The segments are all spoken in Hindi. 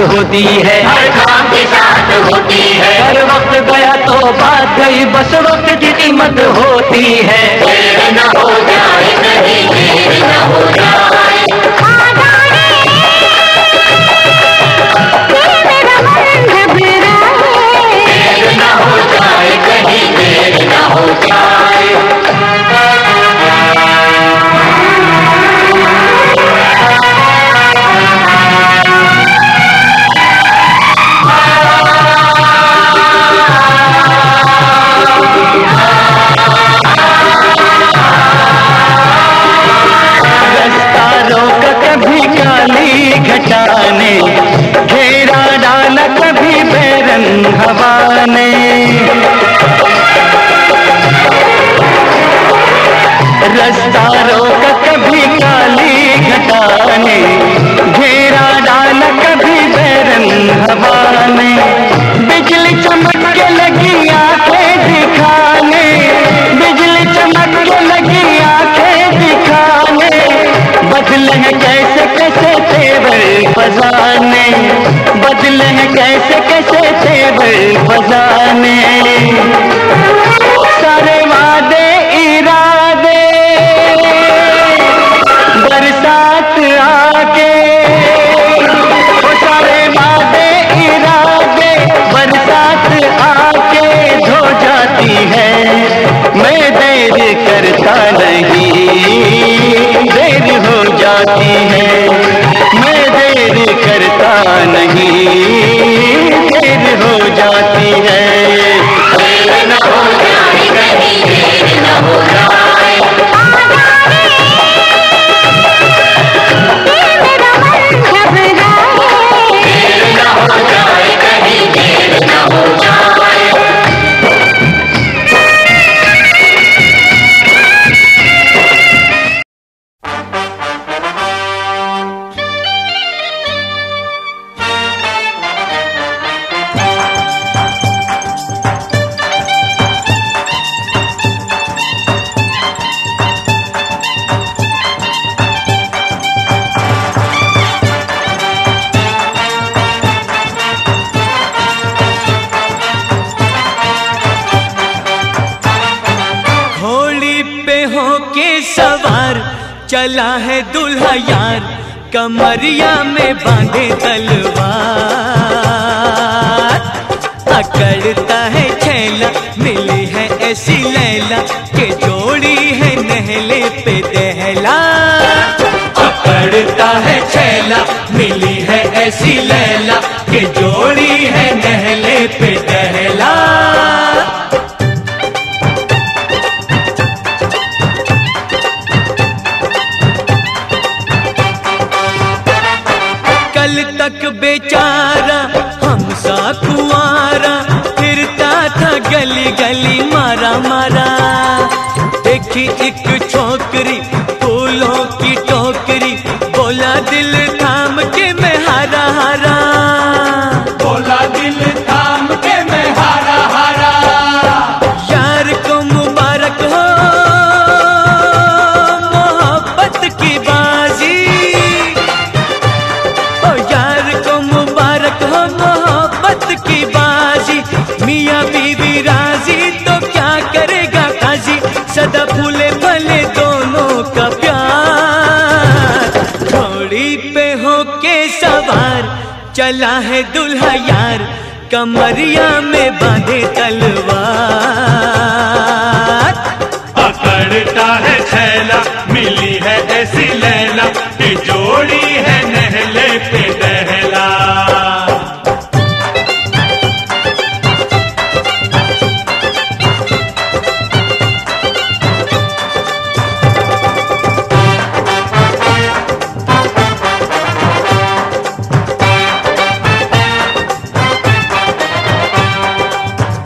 होती है, हर काम के साथ होती है। हर वक्त गया तो बात गई, बस वक्त की कीमत होती है। देर न हो जाए कहीं, देर न हो जाए। देर न हो जाए कहीं, देर न हो जाए। कभी काली घटा ने घेरा डाला, कभी बैरन हवा ने। रास्ता रोका कभी काली घटा ने घेरा डाला, कभी बैरन हवा ने। बिजली चमक के लगी आंखें दिखाने, बिजली चमक के लगी आंखें दिखाने। बदले हैं कैसे कैसे तेवर फजाने, बदले हैं कैसे कैसे तेवर फजाने। सारे वादे इरादे बरसात आके, वो सारे वादे इरादे बरसात आके धो जाती है। मैं देर करता नहीं, देर हो जाती है। मैं देर करता नहीं, देर हो जाती है। देर न हो जाए कहीं, देर न हो जाए। देर न हो जाए कहीं, देर न हो जाए। चला है दूल्हा यार, कमरिया में बांधे तलवार। अकड़ता है छैला, मिली है ऐसी लैला के जोड़ी है नहले पे दहला। अकड़ता है छैला, मिली है ऐसी लैला के जोड़ी है नहले पे दहला। कल तक बेचारा हमसा कुआरा, फिरता था गली गली मारा मारा। देखी एक छोकरी फूलों की टोकरी, बोला दिल थाम के मैं हारा हारा। बोला दिल थाम के मैं हारा हारा। यार को मुबारक हो मोहब्बत की बाजी, मोहब्बत की बाजी। मियाँ बीवी राजी तो क्या करेगा काजी, सदा फूले भले दोनों का प्यार। घोड़ी पे होके सवार चला है दूल्हा यार, कमरिया में बांधे तलवार। अकड़ता है छैला, मिली है ऐसी लैला कि जोड़ी है नहले पे दहला।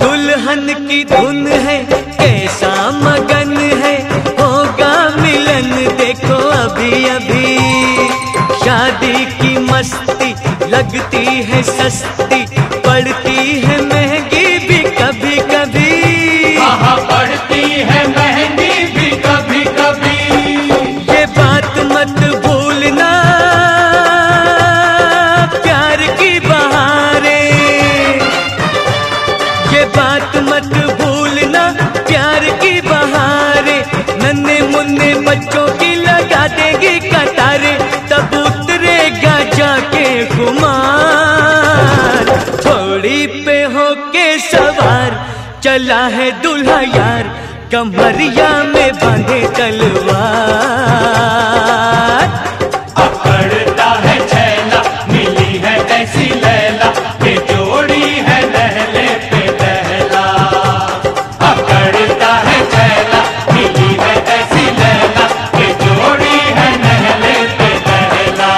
दुल्हन की धुन है कैसा मगन है, होगा मिलन देखो अभी अभी। शादी की मस्ती लगती है सस्ती, पड़ती है महंगी भी कभी कभी। पड़ती है महंगी भी कभी कभी। ये बात मत भूलना, प्यार की चला है दूल्हा यार कमरिया में बांधे तलवार। अकड़ता है छैला मिली है ऐसी लैला के जोड़ी है लहले पे दहला। अकड़ता है छैला मिली है ऐसी लैला के जोड़ी है लहले पे दहला।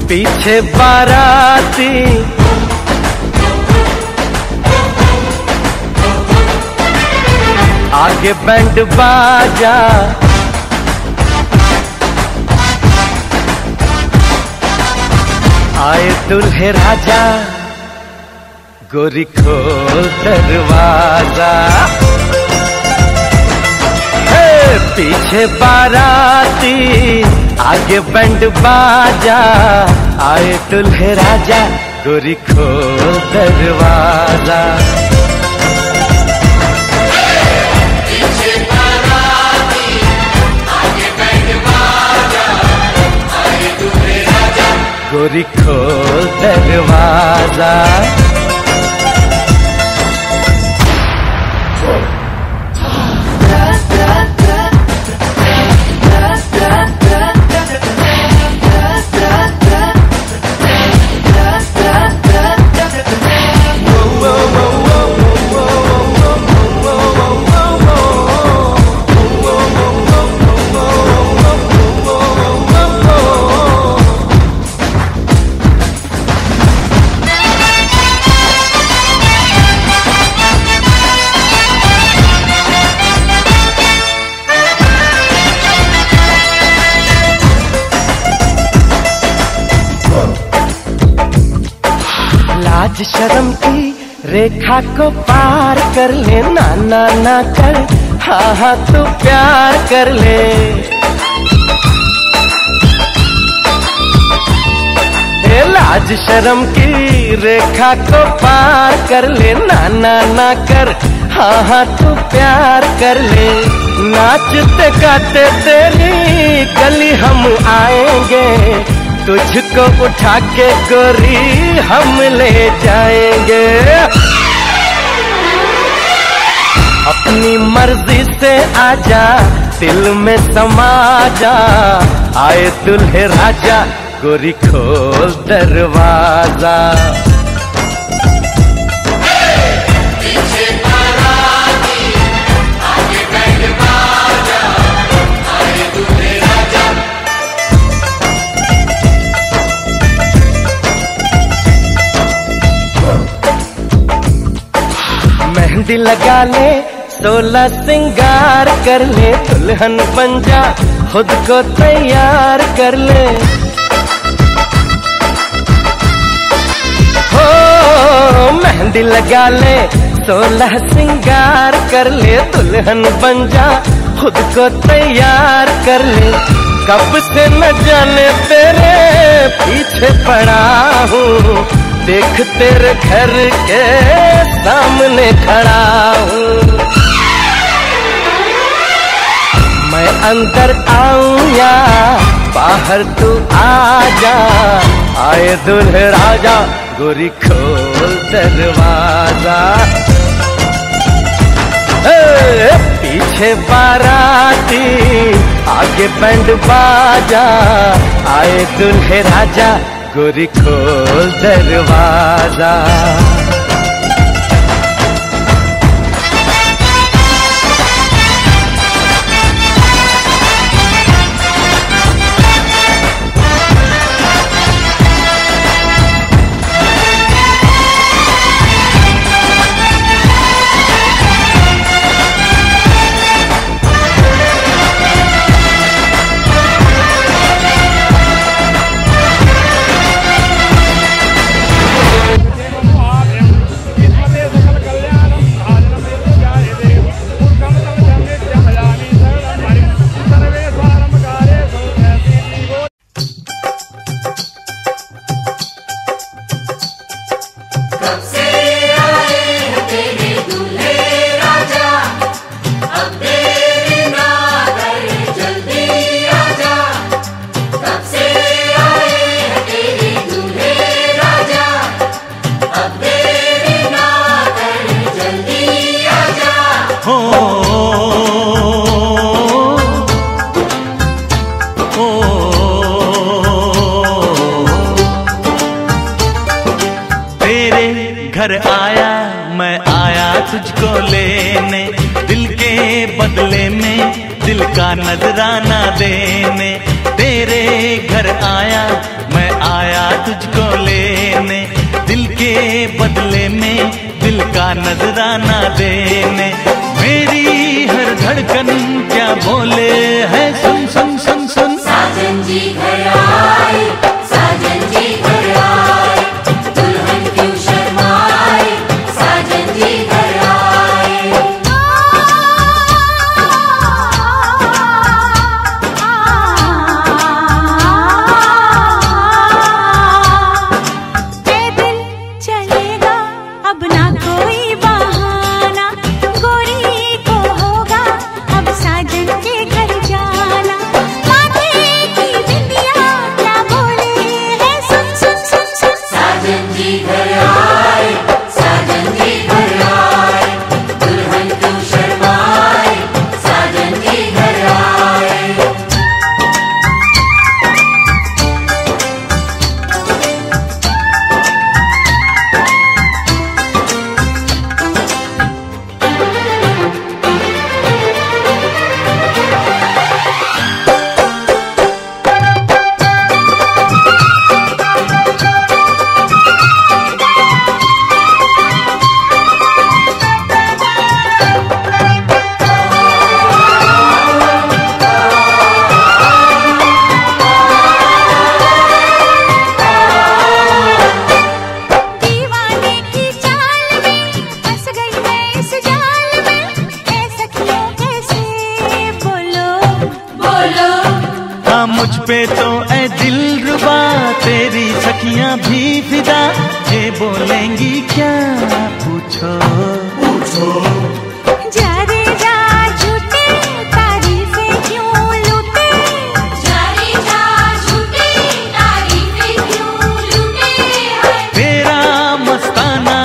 पीछे बाराती आगे बैंड बाजा, आए दुल्हे राजा, गोरी खोल दरवाजा। पीछे बाराती, आगे बैंड बाजा, आए दुल्हे राजा, गोरी खोल दरवाजा। पीछे बाराती, आगे बैंड बाजा, आए दूल्हे राजा, गोरी खोल दरवाजा। लाज शर्म की रेखा को पार कर ले, ना ना ना कर, हाँ हाँ तू प्यार कर ले। लाज शर्म की रेखा को पार कर ले, ना ना ना कर, हाँ हाँ तू प्यार कर ले। नाचते गाते तेरी गली हम आएंगे, तुझको उठा के गोरी हम ले जाएंगे। अपनी मर्जी से आजा, दिल में समा जा, आए दुल्हे राजा, गोरी खोल दरवाजा। पीछे बाराती, आगे बैंड बाजा, आए दूल्हे राजा। मेहंदी लगा ले, 16 सिंगार कर ले, दुल्हन बन जा, खुद को तैयार कर ले। हो मेहंदी लगा ले, 16 सिंगार कर ले, दुल्हन बन जा, खुद को तैयार कर ले। कब से न जाने तेरे पीछे पड़ा हूँ, देख तेरे घर के सामने खड़ा हूँ। मैं अंदर आऊं या बाहर तू आजा, आए दुल्हे राजा, गोरी खोल दरवाजा। पीछे बाराती, आगे बैंड बाजा, आए दुल्हे राजा, गोरी खोल दरवाजा। घर आया मैं आया तुझको लेने, दिल के बदले में दिल का नजराना देने। तेरे घर आया मैं आया तुझको लेने, दिल के बदले में दिल का नजराना देने। मेरी धड़कन क्या बोले है, सुन सुन सुन सुन। साजन जी घर आए, साजन जी घर आए, दुल्हन क्यों शर्माए, साजन जी घर आए। पैदल चलेगा अब ना कोई बहाना, गोरी को होगा अब साजन के घर जाना। माथे की बिंदिया क्या बोले है, सुन सुन सुन सुन। साजन जी घर आए, साजन जी घर आए, दुल्हन क्यों शर्माए, साजन जी घर आए। दीवाने की चाल में फंस गई मैं इस जाल में, ऐ सखियों कैसे बोलो बोलो हाँ मुझ पे तो ऐ दिलरुबा तेरी सखियां भी फिदा, ये बोलेंगी क्या पूछो। जा रे जा झूठे तारीफें क्यों लूटे, जा रे जा झूठी तारीफें क्यों लूटे हैं। तेरा मस्ताना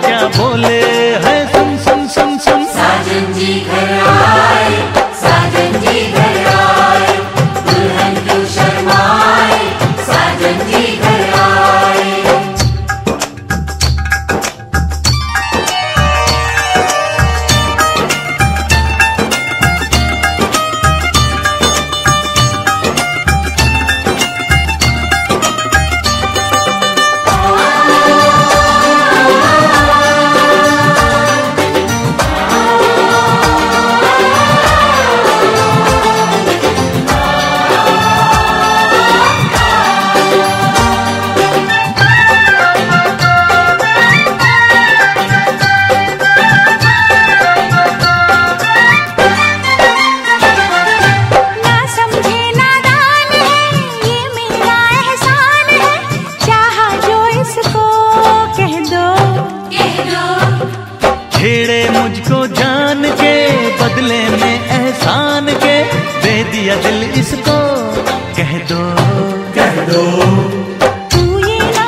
क्या बोले है, सुन सुन सुन सुन। साजन जी घर आए, साजन जी घर आए, दुल्हन क्यों शर्माए, साजन जी घर आए। ना समझे नादान है ये मेरा एहसान है, चाहा जो इसको कह दो। कह दो छेड़े मुझको जान के बदले में एहसान के, दे दिया दिल इसको कह दो। तू ये ना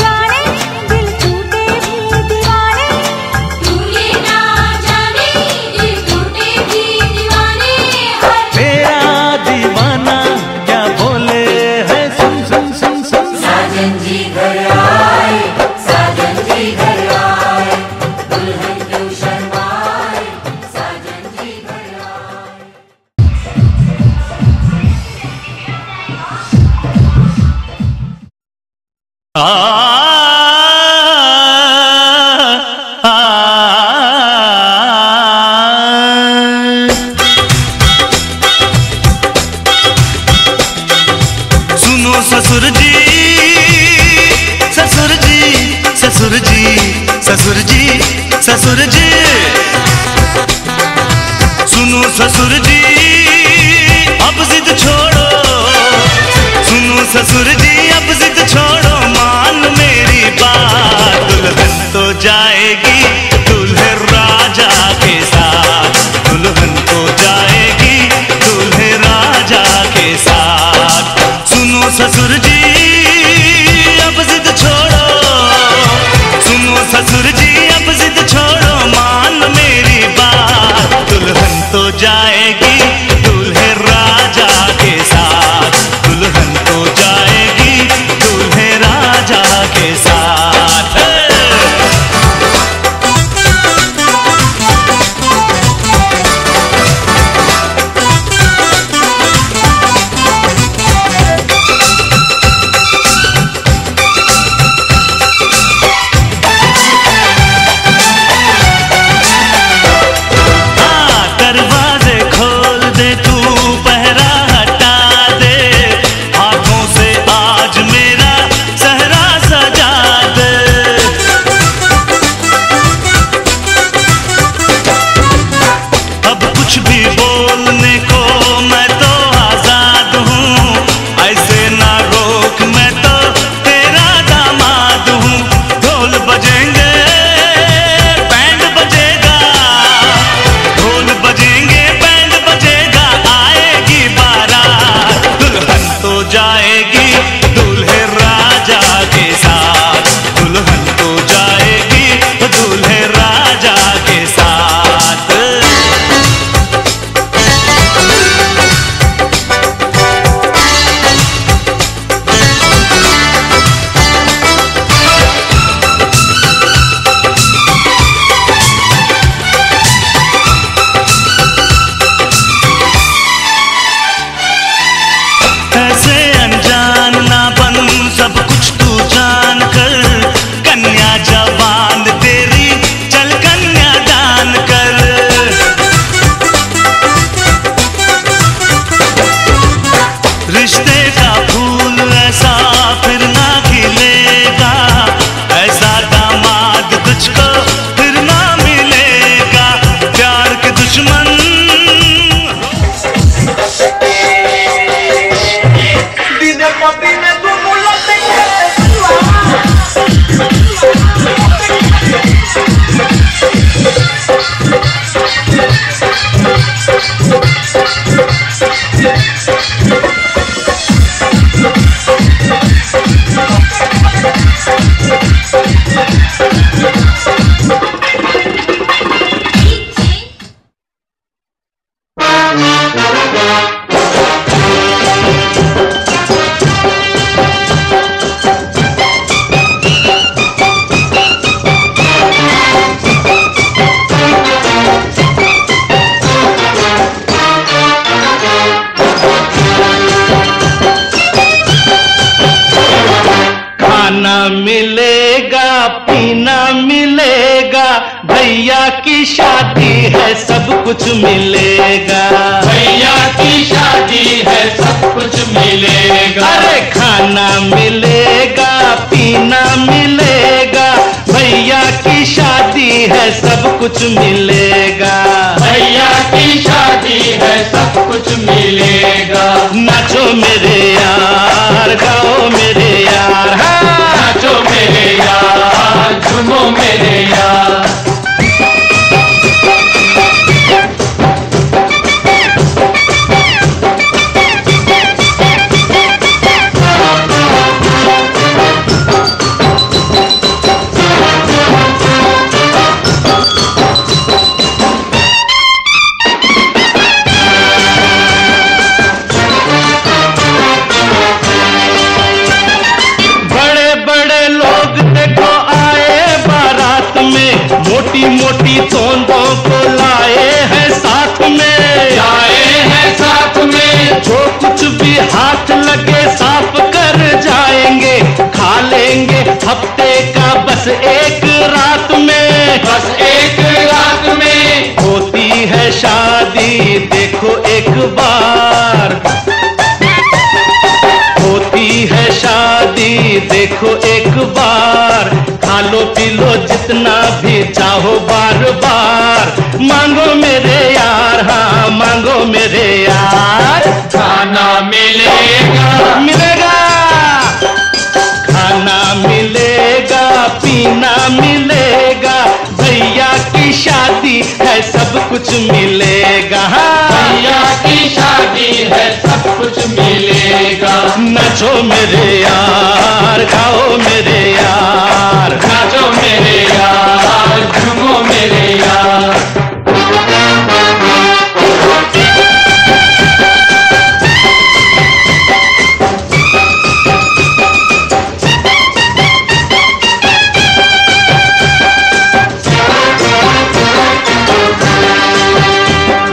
जाने दिल टूटे भी दीवाने, तू ये ना जाने दिल टूटे भी दीवाने हैं। तेरा दीवाना क्या बोले है, सुन सुन सुन सुन। साजन जी घर आए, साजन जी घर आए, दुल्हन क्यों शर्माए, साजन जी घर आए। सुनो ससुर जी, ससुर जी, ससुर जी, ससुर जी, ससुर जी। सुनो ससुर जी अब जिद छोड़ो, सुनो ससुर जी अब जिद छोड़ो, मान मेरी बात। दुल्हन तो जाएगी दूल्हे राजा के साथ, दुल्हन तो जाएगी दूल्हे राजा के साथ। सुनो ससुर जी अब जिद छोड़ो, सुनो ससुर जी अब जिद छोड़ो, मान मेरी बात। दुल्हन तो जाएगी दूल्हे राजा के साथ, दुल्हन तो जाएगी दूल्हे राजा के साथ। पहरा हटा दे, हाथों से आज मेरा सहरा सजा दे। अब कुछ भी बोलने को मैं तो आजाद हूँ, ऐसे ना रोक मैं तो तेरा दामाद हूँ। ढोल बजेंगे बैंड बजेगा, ढोल बजेंगे बैंड बजेगा, आएगी बारात दुल्हन तो जाएगी दूल्हे राजा के साथ, दुल्हन तो जाएगी दूल्हे राजा के साथ। ऐसे अनजान ना बन, सब कुछ तू जान कर, कन्या जवान तेरी चल कन्या दान कर। रिश्ते का फूल ऐसा फिर ना खिलेगा, ऐसा दामाद तुझको फिर ना मिलेगा। प्यार के दुश्मन खाना मिलेगा पीना मिलेगा, भैया की शादी है सब कुछ मिलेगा। भैया की शादी है सब कुछ मिलेगा। अरे खाना मिलेगा पीना मिलेगा, भैया की शादी है सब कुछ मिलेगा। भैया की शादी है सब कुछ मिलेगा। नाचो मेरे यार गाओ मेरे यार, हाँ नाचो मेरे यार झूमो मेरे यार। मोटी मोटी तोंदों को लाए हैं साथ में, लाए हैं साथ में। जो कुछ भी हाथ लगे साफ कर जाएंगे, खा लेंगे हफ्ते का बस एक रात में, बस एक रात में। होती है शादी देखो एक बार, होती है शादी देखो एक बार, खा लो पी लो जितना भी चाहो बार बार। मांगो मेरे यार हाँ मांगो मेरे यार, खाना मिलेगा मिलेगा खाना मिलेगा पीना मिलेगा, भैया की शादी है सब कुछ मिलेगा। भैया की शादी है सब कुछ मिलेगा। नाचो मेरे यार गाओ मेरे यार, नाचो मेरे यार झूमो मेरे यार।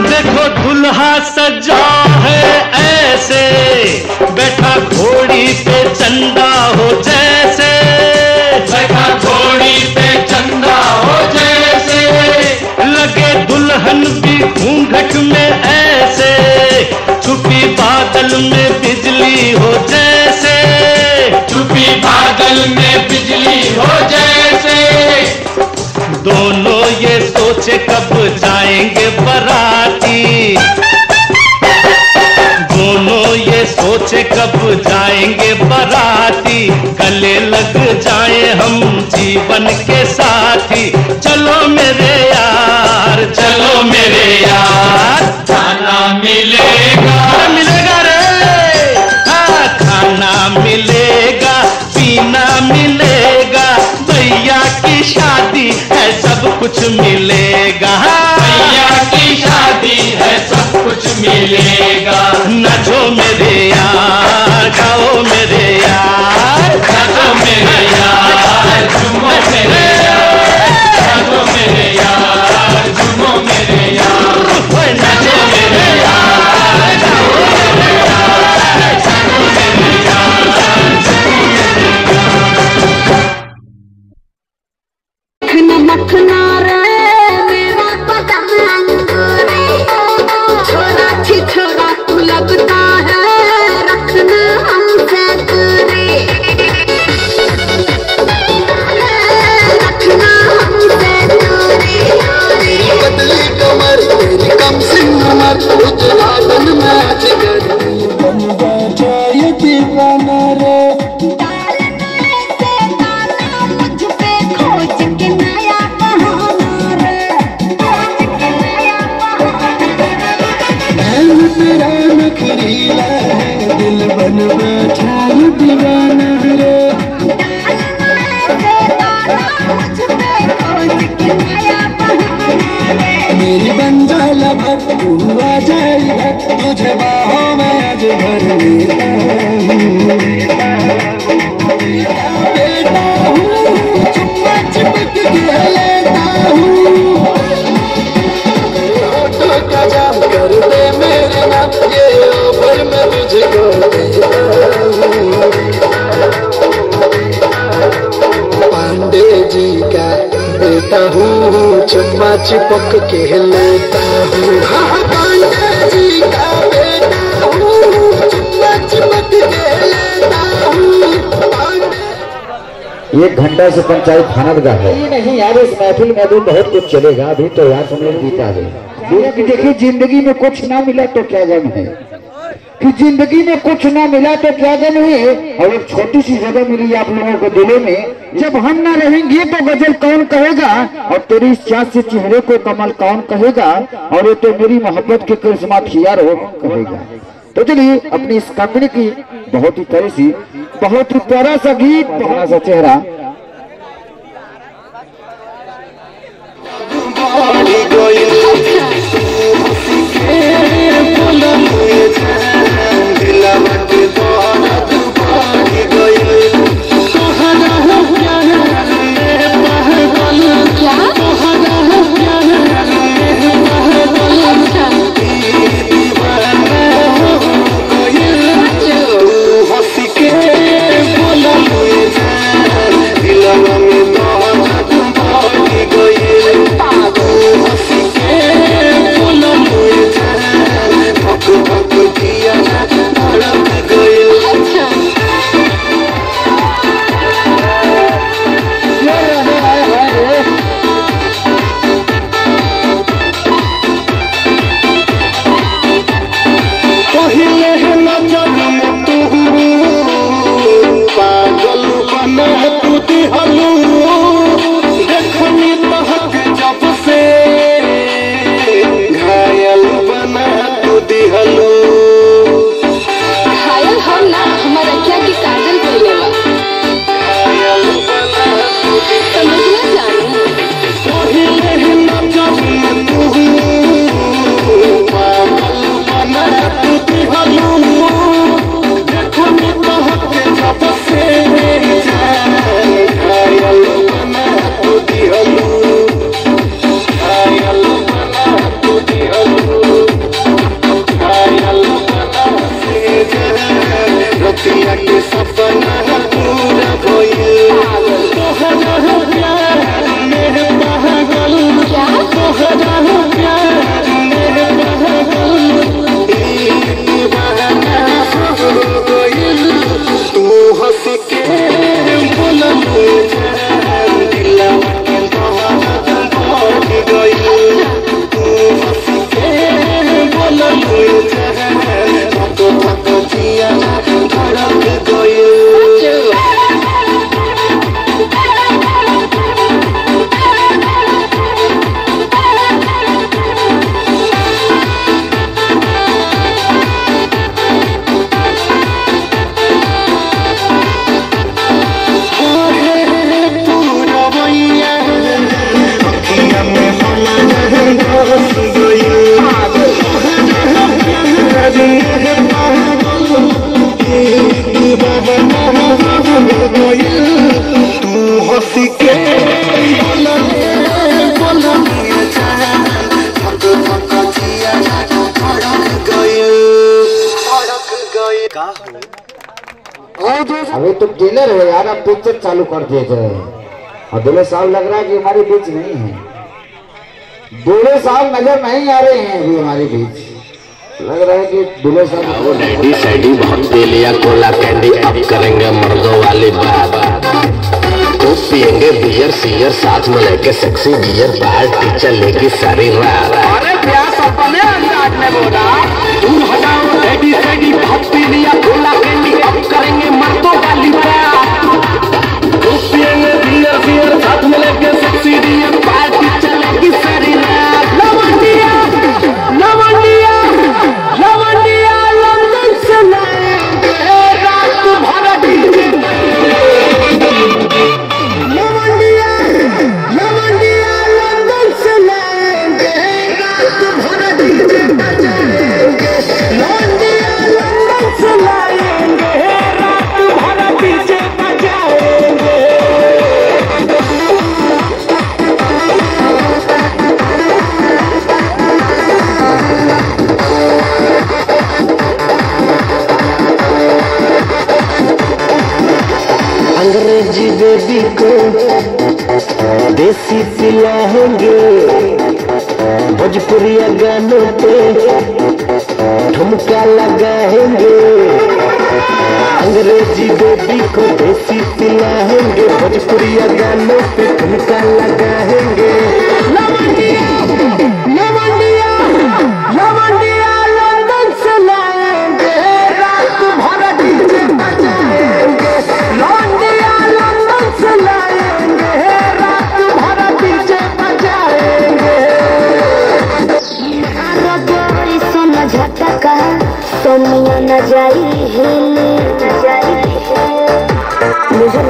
देखो दुल्हा सजा है ऐसे, बैठा घोड़ी पे चंदा हो जैसे, बैठा घोड़ी पे चंदा हो जैसे, लगे दुल्हन भी घूंघट में ऐसे, छुप बादल में बिजली हो जैसे, छुपी बादल में बिजली हो जैसे। दोनों ये सोचे कब जाएंगे बराती, दोनों ये सोचे कब जाएंगे बराती, गले लग जाए हम जीवन के साथी। चलो मेरे यार, चलो मेरे यार, खाना मिलेगा, मिलेगा रे, हाँ खाना मिलेगा, पीना मिलेगा, भैया की शादी है सब कुछ मिलेगा, भैया की शादी है सब कुछ मिलेगा। नाचो मेरे यार, गाओ मेरे यार, नाचो मेरे यार, झूमो मेरे यार, नाचो मेरे यार, झूमो मेरे यार, नाचो मेरे यार, गाओ मेरे यार, नाचो मेरे यार, झूमो मेरे यार। मखना रे मेरा पतंग रे, छोरा छिछोरा तू लगता है, रखना हमसे दूरी, रखना हमसे दूरी। पतली कमर तेरी कम सिंह उमर, उजलावन में आज गई बन बैठा ये दीवाना रे। दिल बन बैठा ये दीवाना रे। मेरी बंजाला भर तू आ जाएगा, तुझे बाहों में आज भर लेता हूँ। बेटा हूँ चुम्मा चिपक के लेता हूँ, ऑटो का जाम कर दे मेरे नाम, ये ऑफर मैं तुझको देता हूँ। पांडे जी का बेटा हूँ, चुम्मा चिपक के लेता हूँ। हाँ पांडे जी का बेटा हूँ, चुम्मा चिपक के लेता हूँ। 1 घंटा से पंचायत खाना है। नहीं यार, इस महफिल में अभी बहुत कुछ चलेगा, अभी तो यार तुम लोग बीता है। देखिए जिंदगी में कुछ ना मिला तो क्या गम है, कि जिंदगी में कुछ ना मिला तो क्या गम है, और एक छोटी सी जगह मिली आप लोगों को दिलों में। जब हम ना रहेंगे तो गजल कौन कहेगा, और तेरी इस चाँद से चेहरे को कमल कौन कहेगा, और ये तो मेरी मोहब्बत के करिश्मा खियार हो कहेगा। तो चलिए अपनी इस कंपनी की बहुत ही तरह सी, बहुत ही प्यारा सा गीत, प्यारा सा चेहरा। क्या अभी तुम टेलर हो यार, अब पिक्चर चालू कर दिए थे और दूल्हे साहब लग रहा है कि हमारे बीच नहीं है। दूल्हे साहब नजर नहीं आ रहे हैं अभी हमारे बीच, लग रहा है कि दूल्हे साहब डैडी सैडी बहुत पी लिया कोला कैंडी, अब करेंगे मर्दों वाली बात। तो पियेंगे बियर सियर साथ में लेके सेक्सी बियर, पार्टी चलेगी सारी रात। अरे प्यास अपने अंदाज में बोला, दूर हटाओ डैडी सैडी बहुत पी लिया कोला कैंडी, अब करेंगे मर्दों वाली बात। तो पियेंगे बियर सियर साथ में लेके सेक्सी बियर, पार्टी चलेगी सारी रात। लवंडिया लवंडिया लवंडिया लंदन से लाएंगे रात भर डीजे। लवंडिया लवंडिया लंदन से लाएंगे रात भर डीजे बजाएंगे। लवंडिया लंदन से लाएंगे रात भर डीजे बजाएंगे। अंग्रेजी बेबी को देसी पिलाएंगे, भोजपुरिया गानों पे ठुमका लगाएंगे। अंग्रेजी बेबी को देसी पिलाएंगे, भोजपुरिया गानों पे ठुमका लगाएंगे। लवंडिया लवंडिया लवंडिया लंदन से लाएंगे रात भर डीजे बजाएंगे। लवंडिया लंदन से लाएंगे रात भर डीजे बजाएंगे। सोना झटका तो मिया न जाई हिले मुझे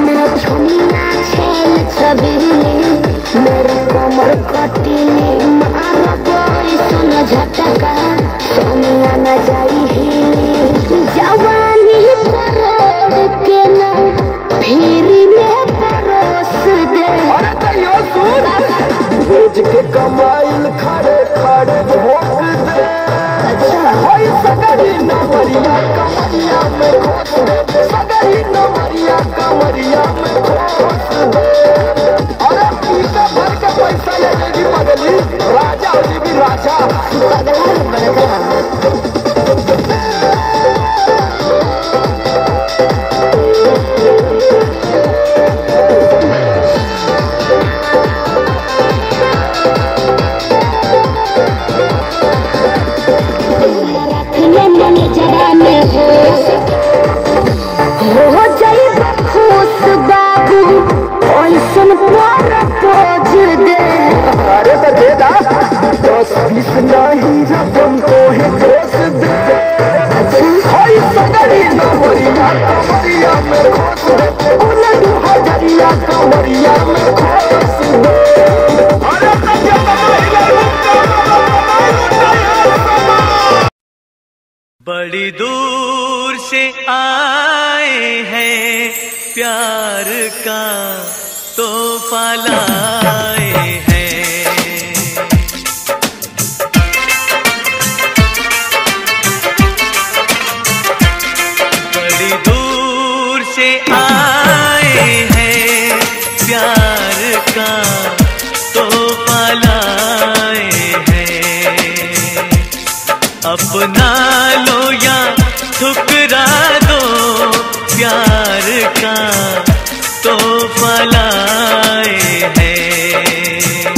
मैं छुनिया छेल छबीली मेरे कमर कटीली मारा बोई सोना झटका तो मिया न जाई हिले जवानी करोड़ के ना फिर में परोस दे। रोज के कमाइल खड़े खड़े भोग दे। होई सगरी नमरिया कमरिया में घोस दे, सगरी नमरिया कमरिया में घोस दे। अरे पीछे भर के पैसा ले लेगी पगली, राजा हो जी राजा। हो जाई खुश बाबू ऐसन प्यार पोज दे। अरे तो दे दा 10-20 नहीं रकम को है दोस्त दे। होई सगरी नमरिया कमरिया में घोस दे, उलट हजरिया कमरिया में घोस दे। अरे बड़ी दूर से आए हैं प्यार का तोहफा लाए हैं। बड़ी दूर से आए हैं प्यार का तोहफा लाए हैं। अपना लो या ठुकरा दो प्यार का तोहफा लाए हैं।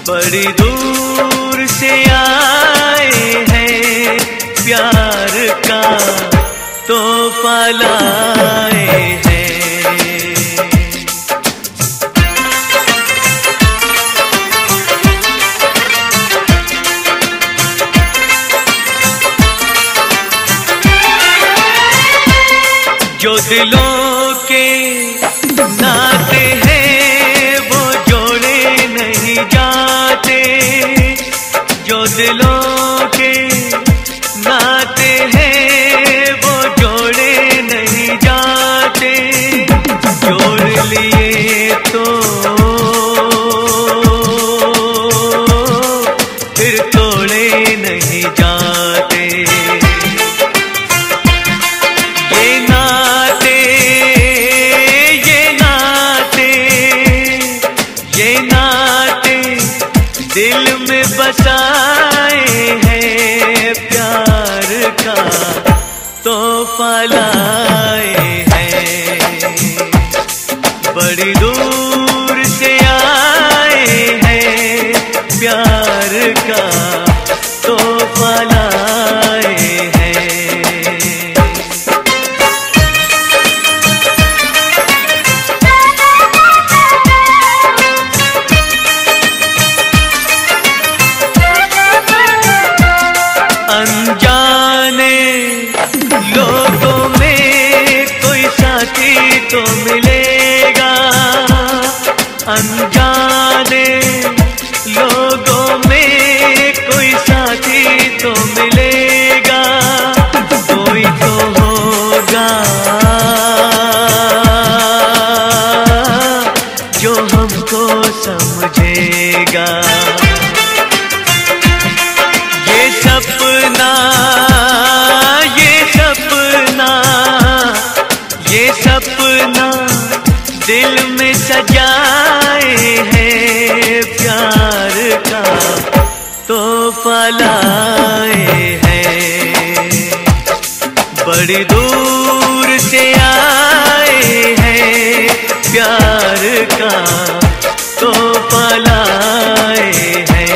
बड़ी दूर से आए हैं प्यार का तोहफा लाए हैं। जो दिलों के नाते हैं वो जोड़े नहीं जाते। जो दिलों के नाते हैं वो जोड़े नहीं जाते। जोड़ लिए तो फिर तोड़े नहीं जाते। लाए हैं, बड़ी दूर से आए हैं, प्यार का तोहफा लाए हैं। अनजाने लोगों में कोई साथी तो मिलेगा, अनजाने लोगों में कोई साथी तो मिलेगा, कोई तो होगा जो हमको समझेगा। ये सपना, ये सपना, ये सपना दिल में सजाए हैं, प्यार का तोहफा लाए हैं, बड़ी दूर से आए हैं, प्यार का तोहफा लाए हैं।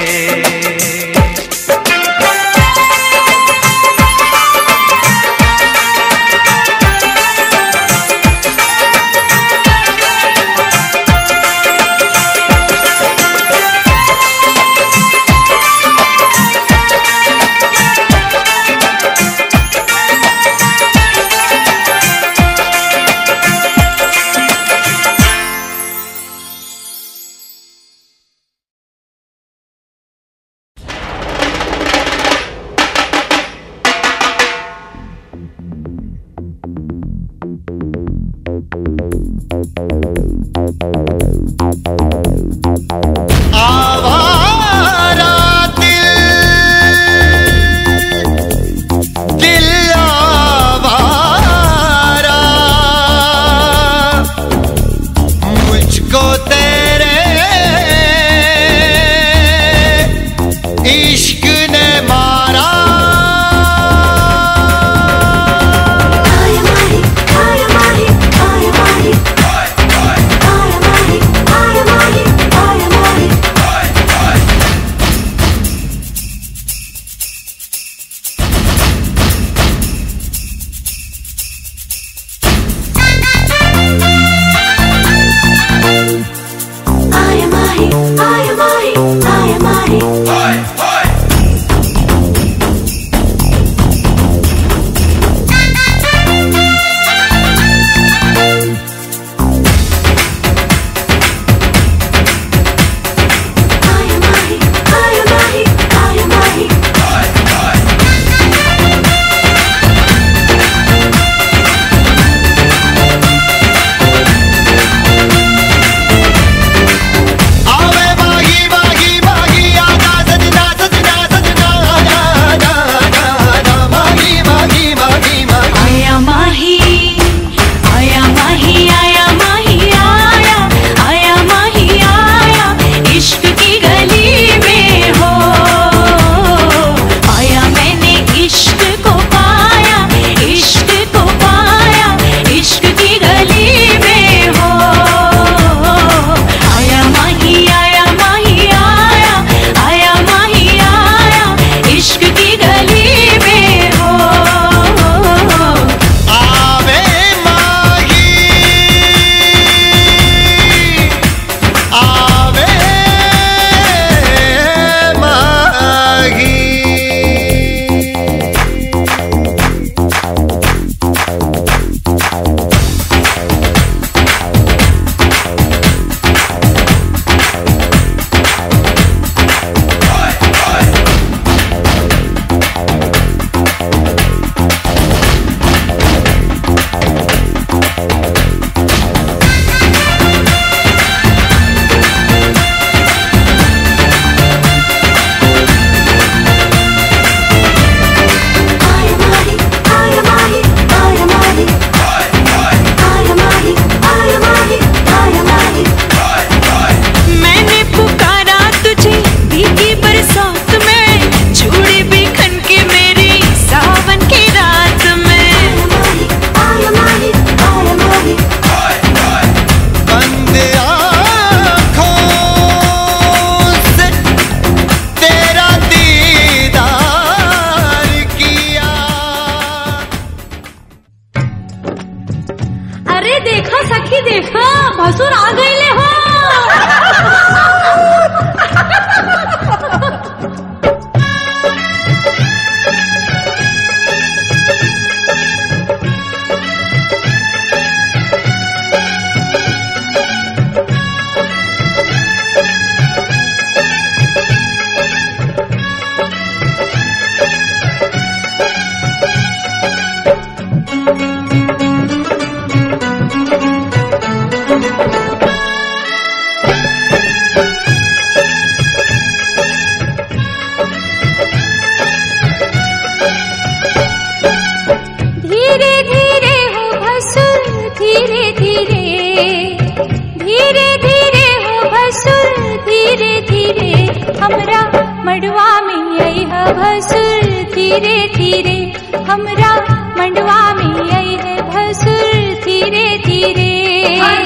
धीरे धीरे हमरा मंडवा में आई है भसुर धीरे धीरे।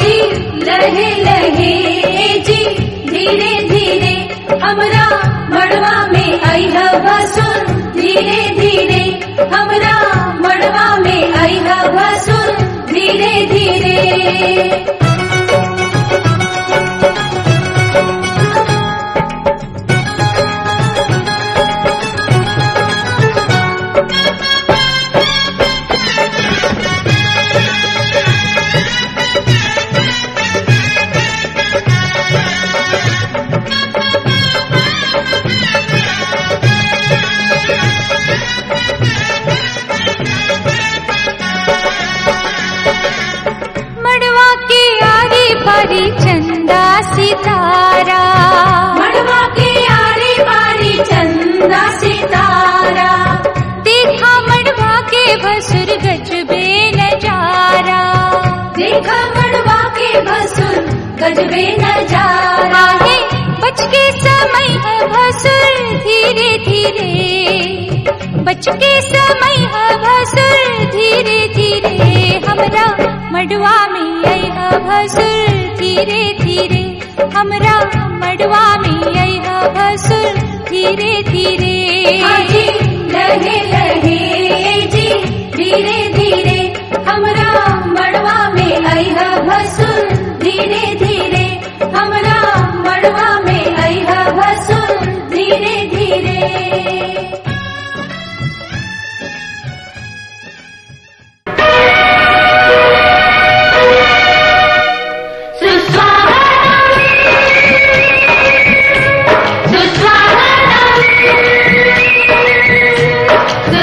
जी लहे लहे जी धीरे धीरे हमरा मड़वा में आई है भसुर धीरे धीरे हमरा मड़वा में आई है भसुर धीरे धीरे। चंदा सितारा मड़वा के आरी बारी चंदा सितारा देखा मड़वा के भसुर गजबे नजारा। देखा मड़वा के भसुर गजबे नजारा। है बच के समय है भसुर धीरे धीरे बच के समय है भसुर धीरे धीरे हमरा मड़वा में आई है भसुर धीरे धीरे हमरा मड़वा में आई है भसुर धीरे धीरे। जी लहे लहे जी धीरे धीरे हमरा मड़वा में आई है भसुर धीरे धीरे हमरा मड़वा में आई है भसुर धीरे धीरे। सुस्वागतम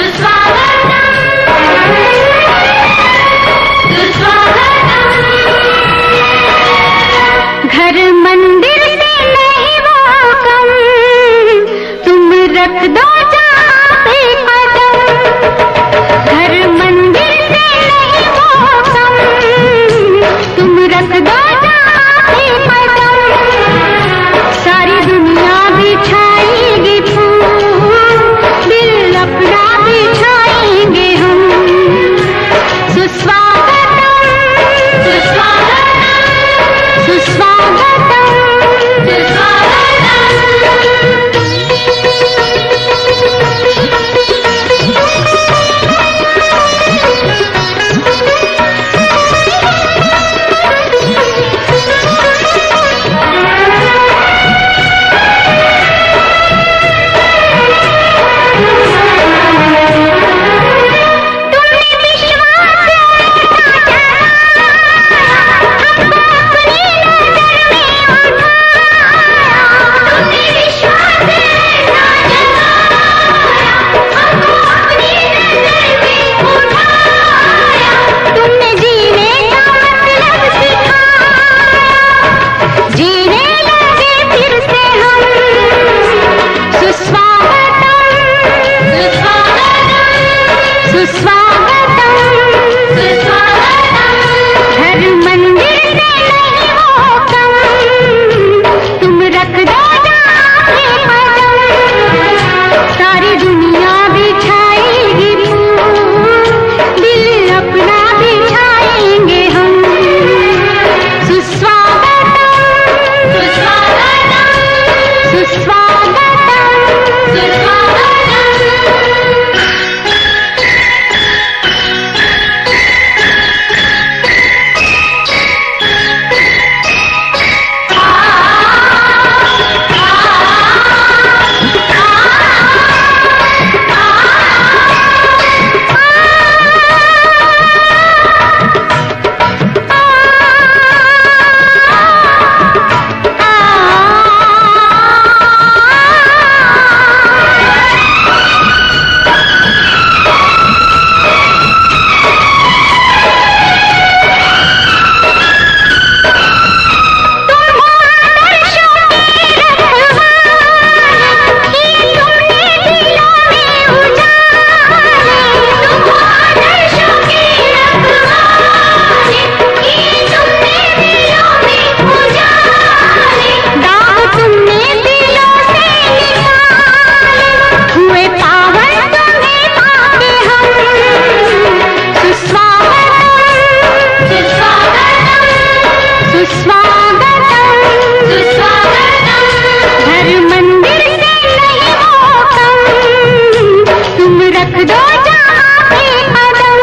रख दो जहाँ पे कदम,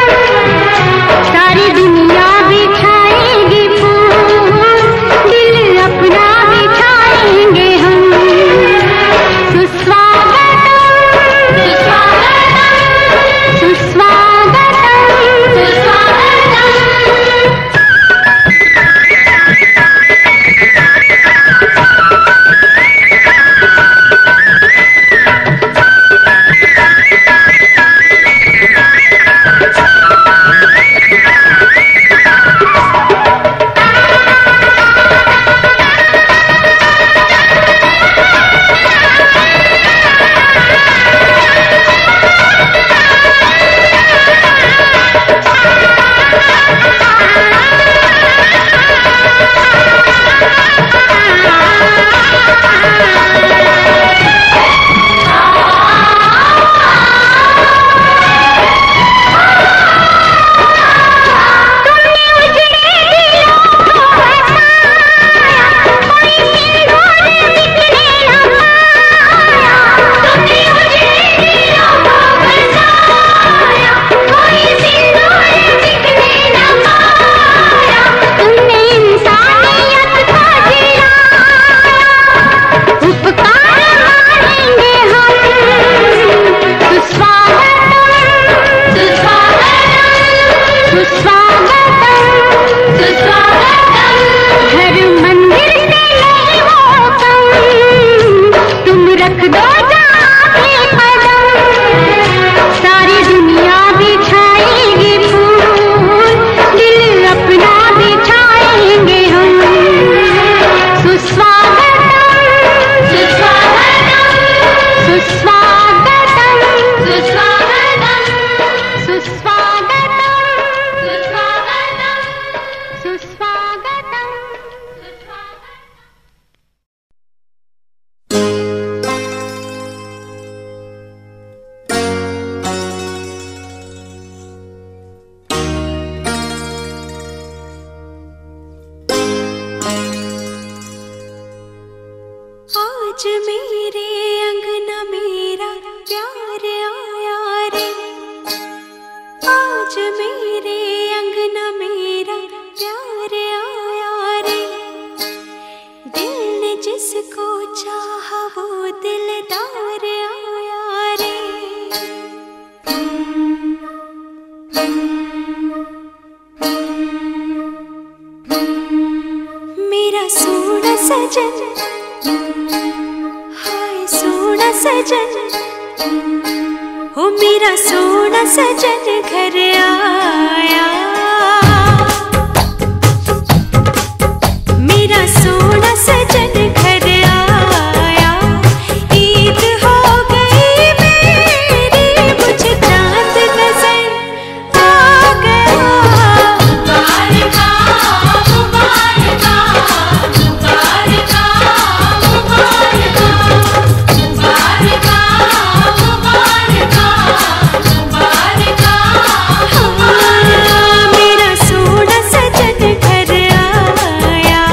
सारी दुनिया बिछाएगी फूल, दिल अपना बिछाएंगे हम। सुस्वागतम सुस्वागतम सुस्वागतम आज मेरे अंगना मेरा प्यार आया रे, आज मेरे अंगना मेरा प्यार आया रे, दिल ने जिसको चाहा वो दिलदार आया रे। मेरा सोना सजन, हाय सोना सजन, ओ मेरा सोना सजन घर आया, मेरा सोना सजन घर आया, ईद हो गई मेरी, मुझे चांद नजर आ गया। मुबारका मुबारका मुबारका मुबारका मुबारका मुबारका मुबारका, मेरा सोना सजन घर आया।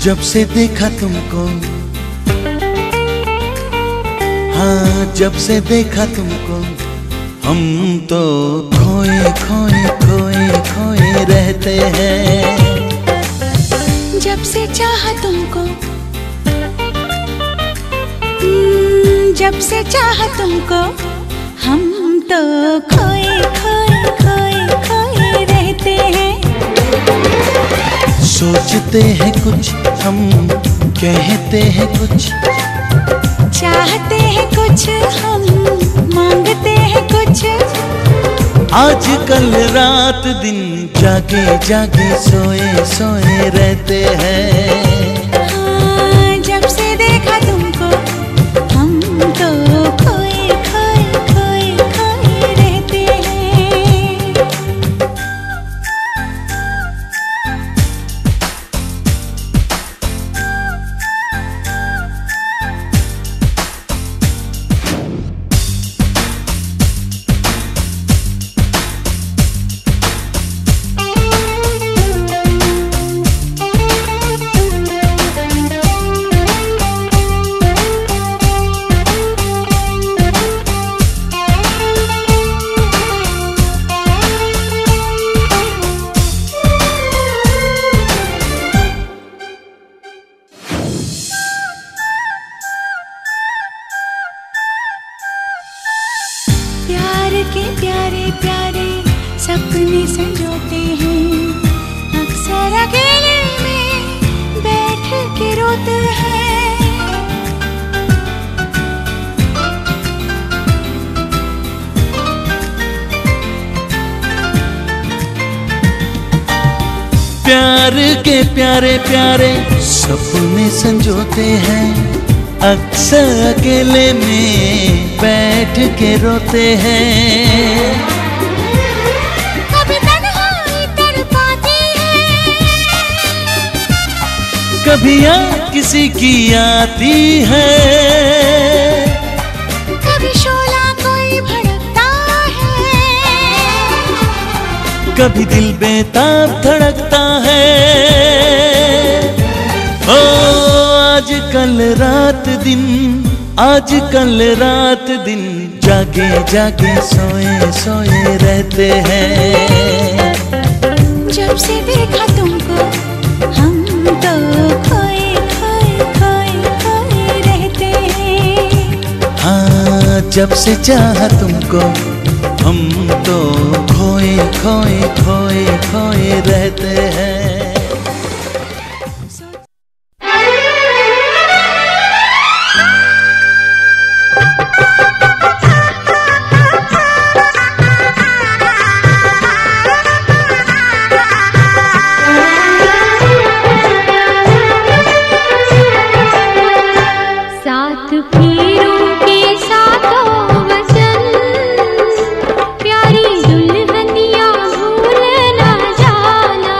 जब से देखा तुमको, हाँ जब से देखा तुमको, हम तो खोए खोए खोए खोए रहते हैं। जब से चाहा तुमको, जब से चाहा तुमको, हम तो खोए खोए खोए खोए रहते हैं। सोचते हैं कुछ हम, कहते हैं कुछ, चाहते हैं कुछ हम, मांगते हैं कुछ। आजकल रात दिन जागे जागे सोए सोए रहते हैं। हाँ, जब से देखा तुमको, हम तो खोए खोए खोए खोए रहते हैं। प्यार के प्यारे प्यारे सपने संजोते हैं, अक्सर अकेले में बैठ के रोते हैं। प्यार के प्यारे प्यारे सपने संजोते हैं, अक्सर अकेले में बैठ के रोते हैं। कभी तन्हाई तड़पाती है, कभी याद किसी की आती है, कभी शोला कोई भड़कता है, कभी दिल बेताब धड़कता है। ओ आजकल रात दिन, आजकल रात दिन जागे जागे सोए सोए रहते हैं। जब से देखा तुमको, हम तो खोए खोए खोए खोए रहते हैं। हाँ जब से चाहा तुमको, हम तो खोए खोए खोए खोए रहते हैं। साथ पीरों के साथों वचन, प्यारी दुल्हनिया भूल न जाना।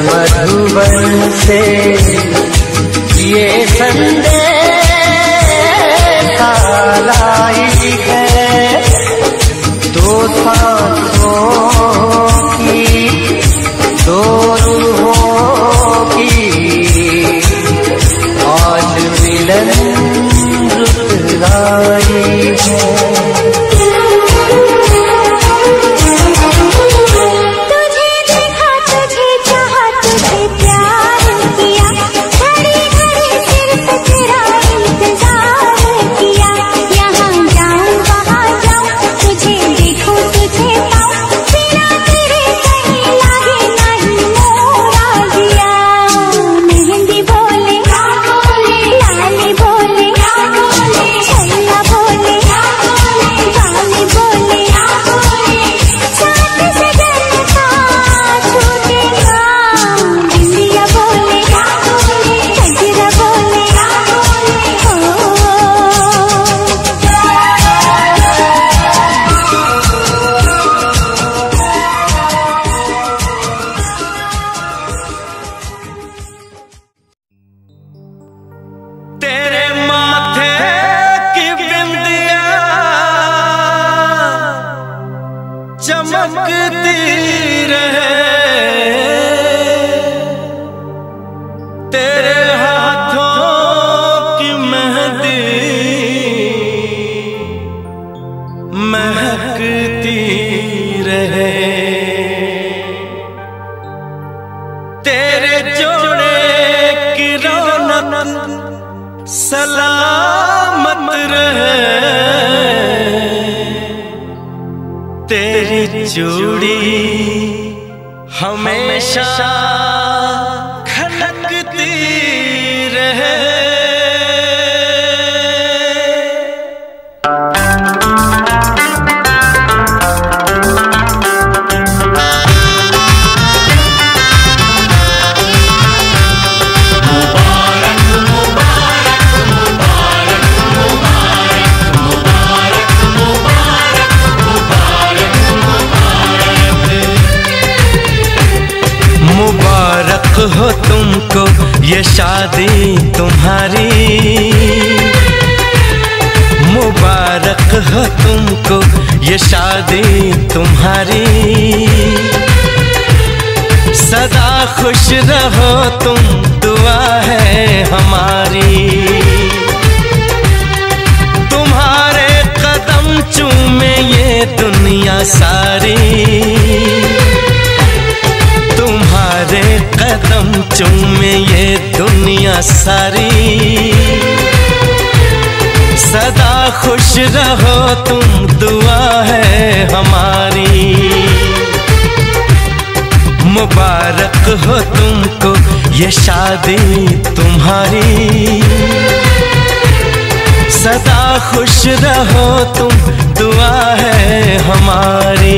मधुबन से ये संदेश लाई है, दो सांसों की दो रूहों की आज मिलन रुत आई है। चमकती रहे, तेरे हाथों की मेहंदी महकती रहे, तेरे जोड़े की रौनक सलामत रहे, तेरी चूड़ी हमेशा खनकती रहे। मुबारक हो तुमको ये शादी तुम्हारी, मुबारक हो तुमको ये शादी तुम्हारी, सदा खुश रहो तुम दुआ है हमारी, तुम्हारे कदम चूमे ये दुनिया सारी, तुम्हारे कदम चूमे ये दुनिया सारी, सदा खुश रहो तुम दुआ है हमारी, मुबारक हो तुमको ये शादी तुम्हारी, सदा खुश रहो तुम दुआ है हमारी।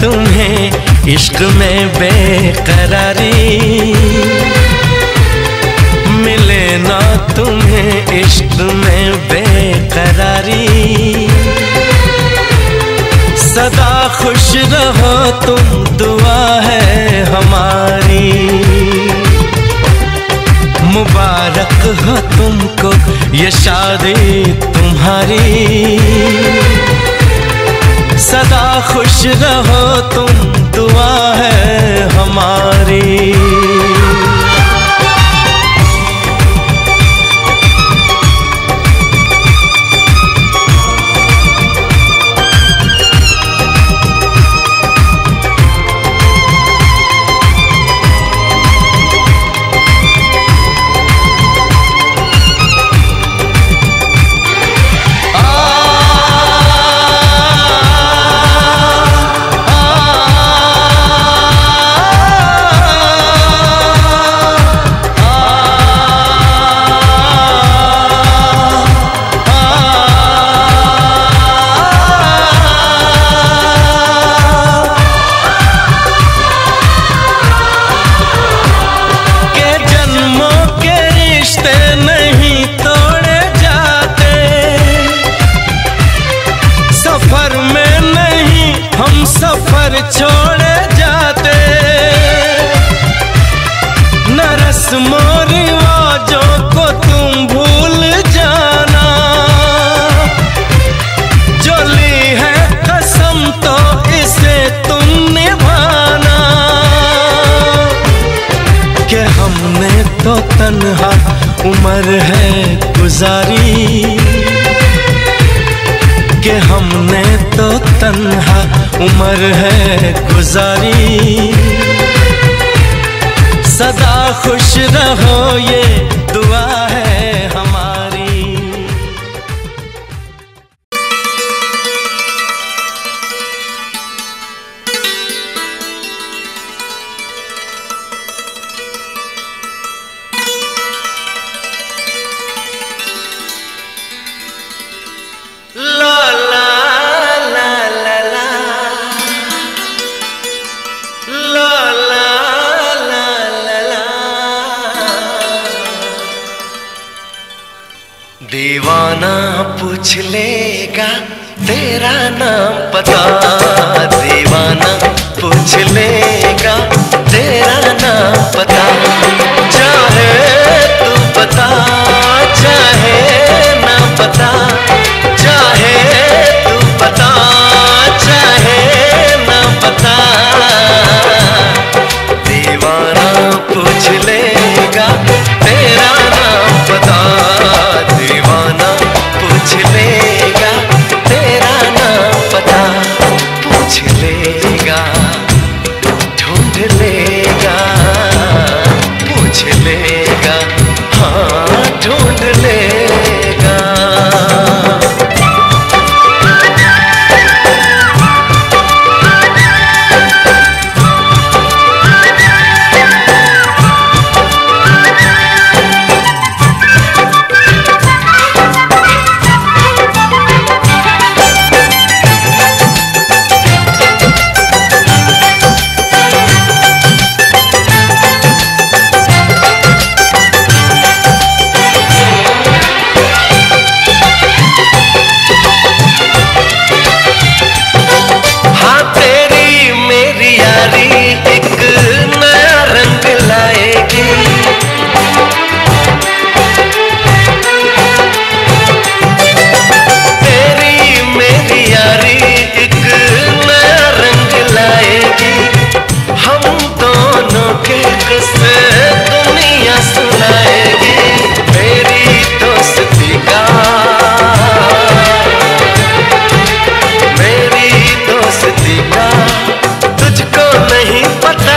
तुम्हें इश्क में बेकरारी, मिले ना तुम्हें इश्क में बेकरारी, सदा खुश रहो तुम दुआ है हमारी, मुबारक हो तुमको ये शादी तुम्हारी, सदा खुश रहो तुम दुआ है हमारी। उम्र है गुजारी कि हमने तो तन्हा उम्र है गुजारी। सदा खुश रहो ये दुआ है हमारी। दीवाना पूछ लेगा तेरा नाम पता, दीवाना पूछ लेगा तेरा नाम पता। चाहे तू बता चाहे ना पता, चाहे तू बता चाहे ना पता, दीवाना पूछ लेगा तेरा नाम पता, दीवाना पूछ लेगा तेरा नाम पता। पूछ लेगा ढूंढ लेगा, पूछ लेगा हाँ ढूंढ लेगा। तुझको नहीं पता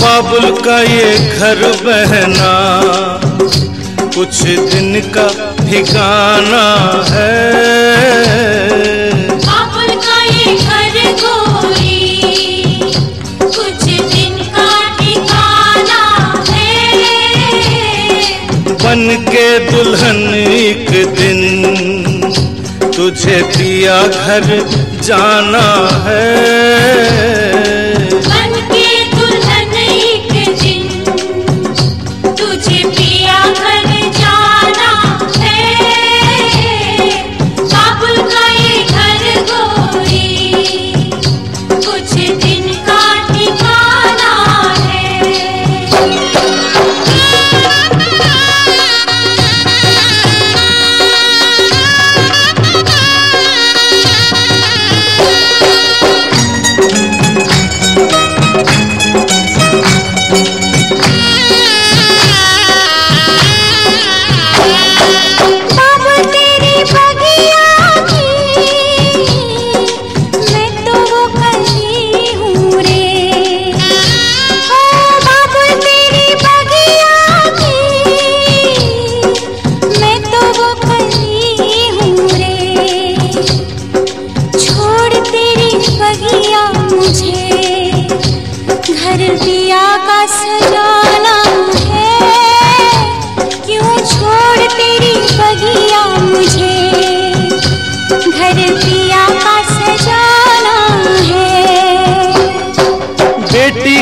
बाबुल का ये घर बहना कुछ दिन का ठिकाना है। बाबुल का ये घर गोरी कुछ दिन का ठिकाना है। बन के दुल्हन एक दिन तुझे पिया घर जाना है।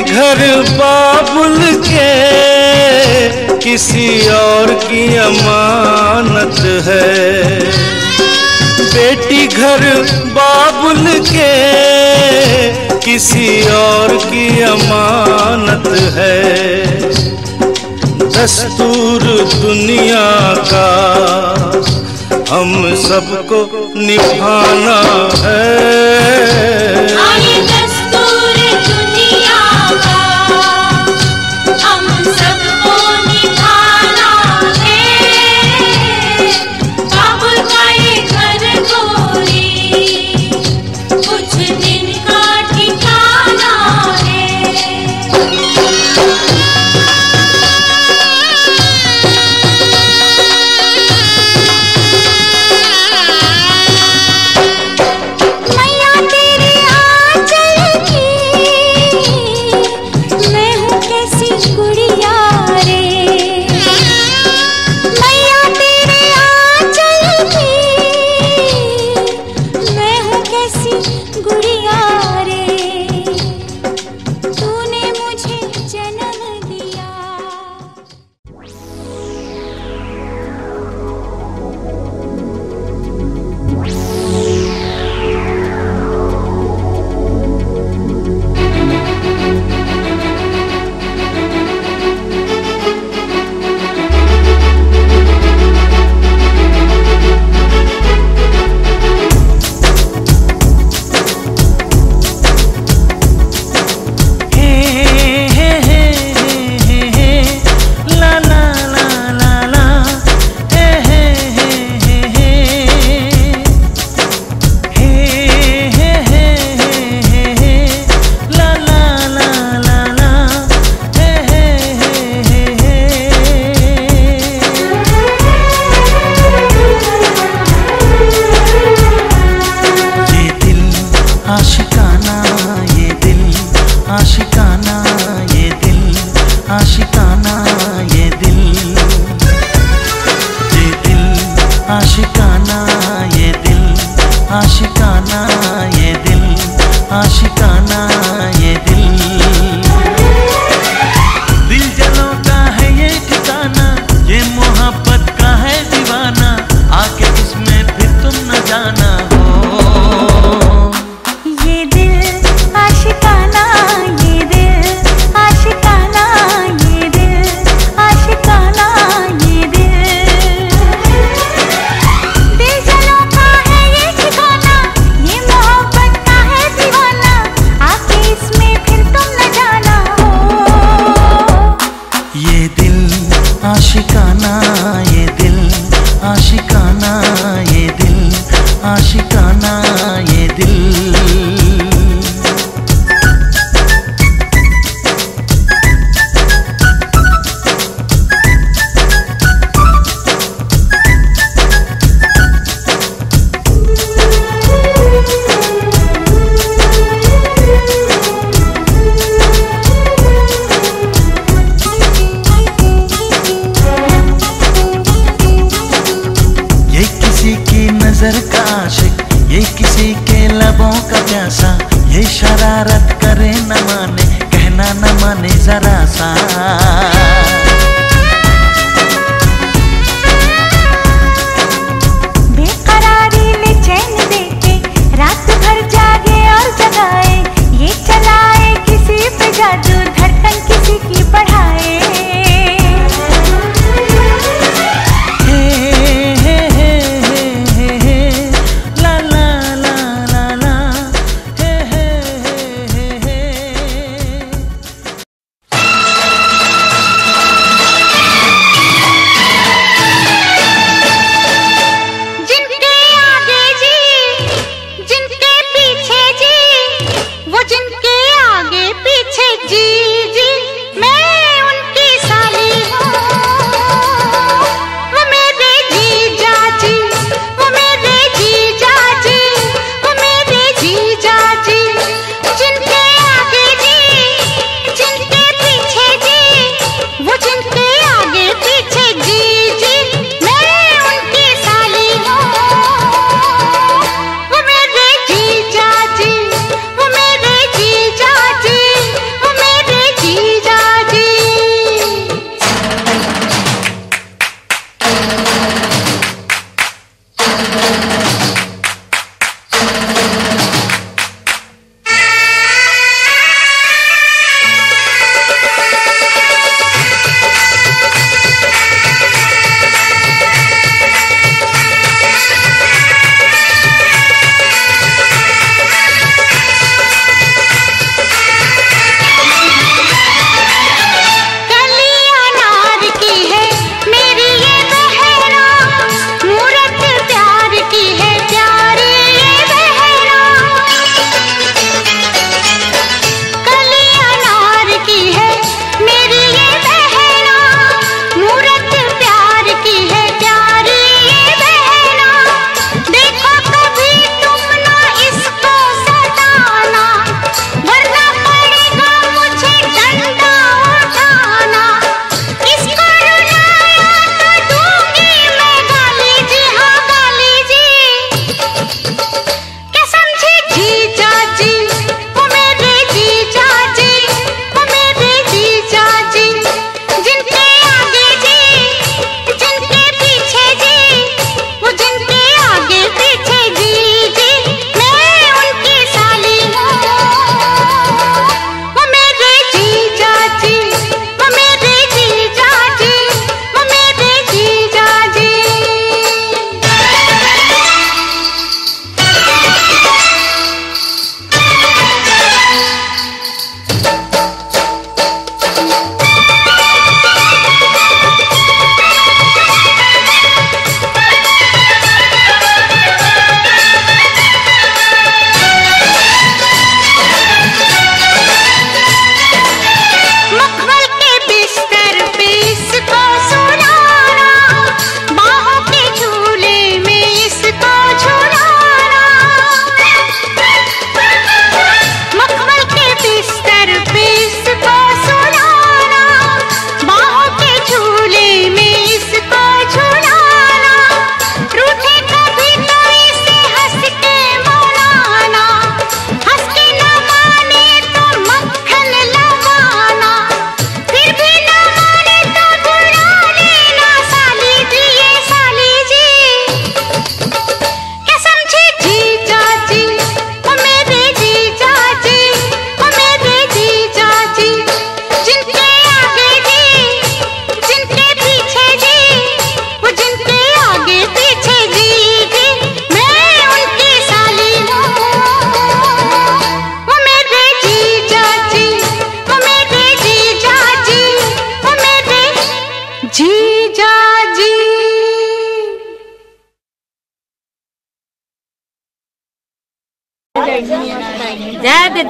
घर बाबुल के किसी और की अमानत है। बेटी घर बाबुल के किसी और की अमानत है। दस्तूर दुनिया का हम सबको निभाना है। नजर का आशिक, ये किसी के लबों का प्यासा, ये शरारत करे न माने, कहना न माने जरा सा। बेकरारी ले चैन देके रात भर जागे और जगाए, ये चलाए किसी पे जादू, धड़कन किसी की बढ़ाए।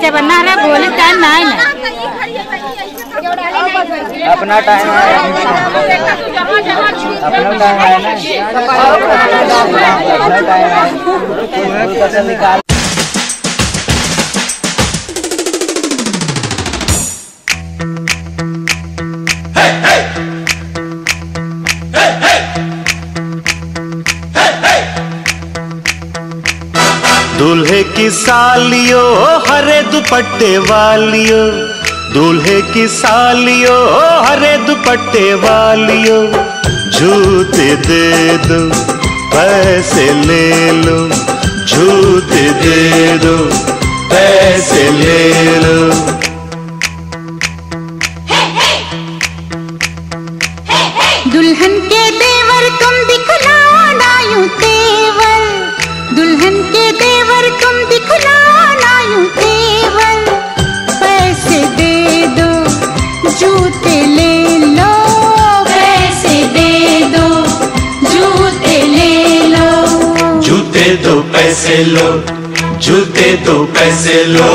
जब नारा बोले टाइम ना है ना अपना टाइम है, अपना टाइम है ना, अपना टाइम है निकाल। दूल्हे की सालियो हरे दुपट्टे वालियो, दूल्हे की सालियो हरे दुपट्टे वालियो, जूते दे दो पैसे ले लो, जूते दे दो पैसे ले लो। दुल्हन के देवर तुम दिखलाना यूं तेवर, दुल्हन के देवर तुम दिखलाना यूं तेवर, पैसे दे दो जूते ले लो, पैसे दे दो जूते ले लो, जूते दो पैसे लो, जूते दो पैसे लो।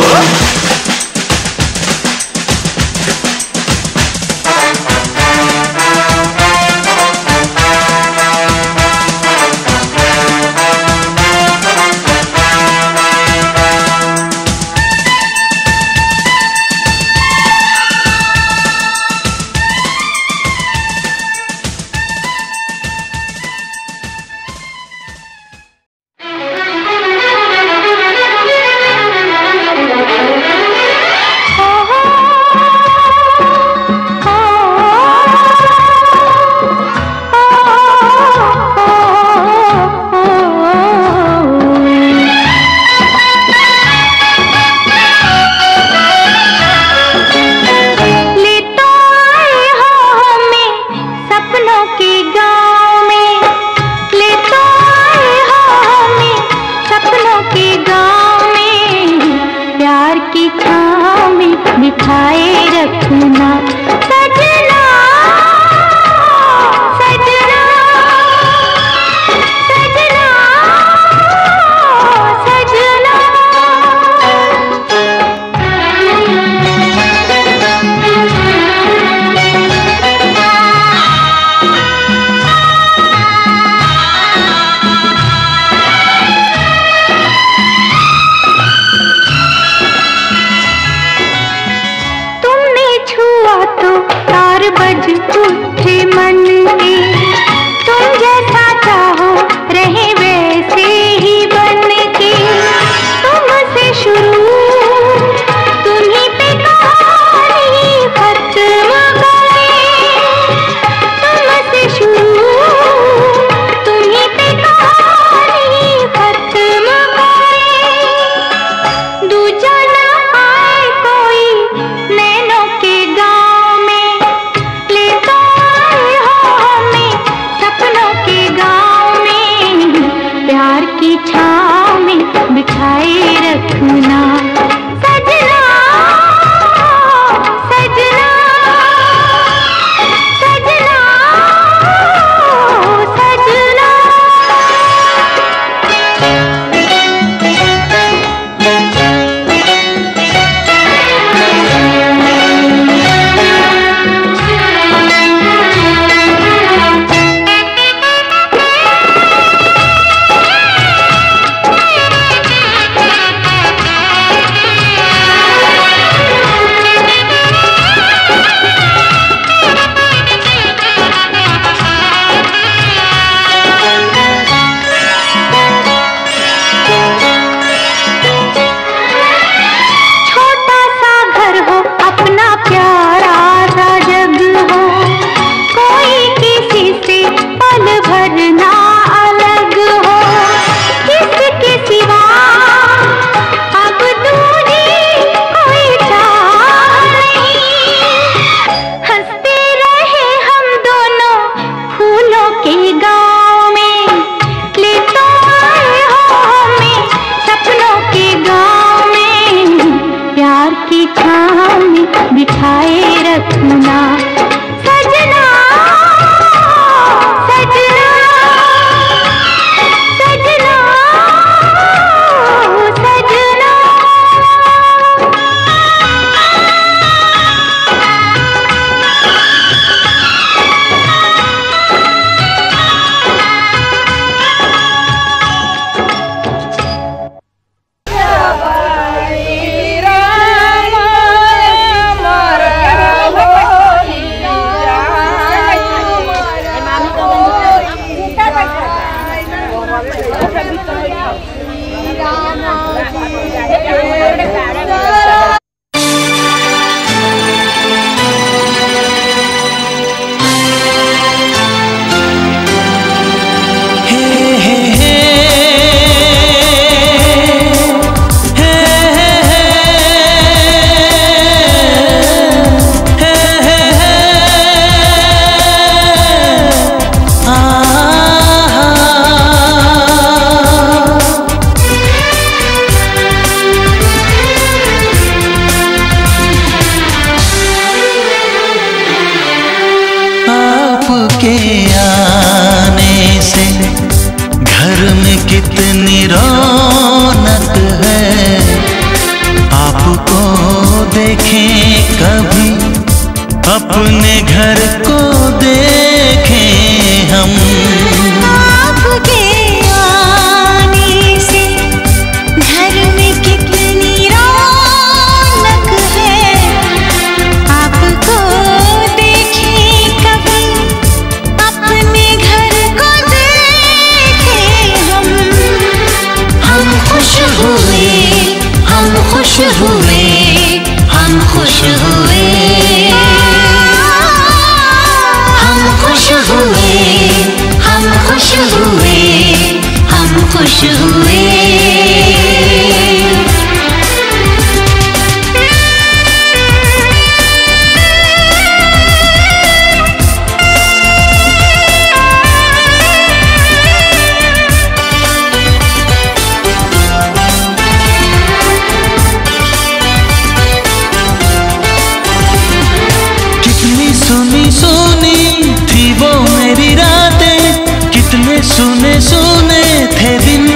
सुने सुने थे दिन,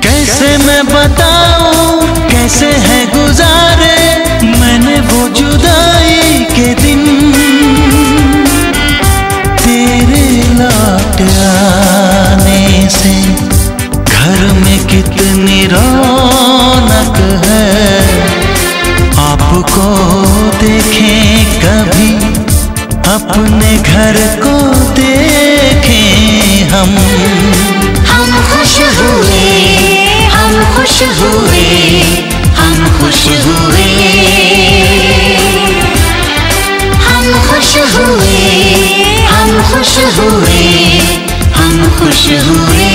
कैसे मैं बताऊं कैसे है गुजारे मैंने वो जुदाई के दिन। तेरे लौट आने से घर में कितनी रौनक है, आपको देखें कभी अपने घर को देखें हम खुश हुए, हम खुश हुए, हम खुश हुए, हम खुश हुए, हम खुश हुए, हम खुश हुए।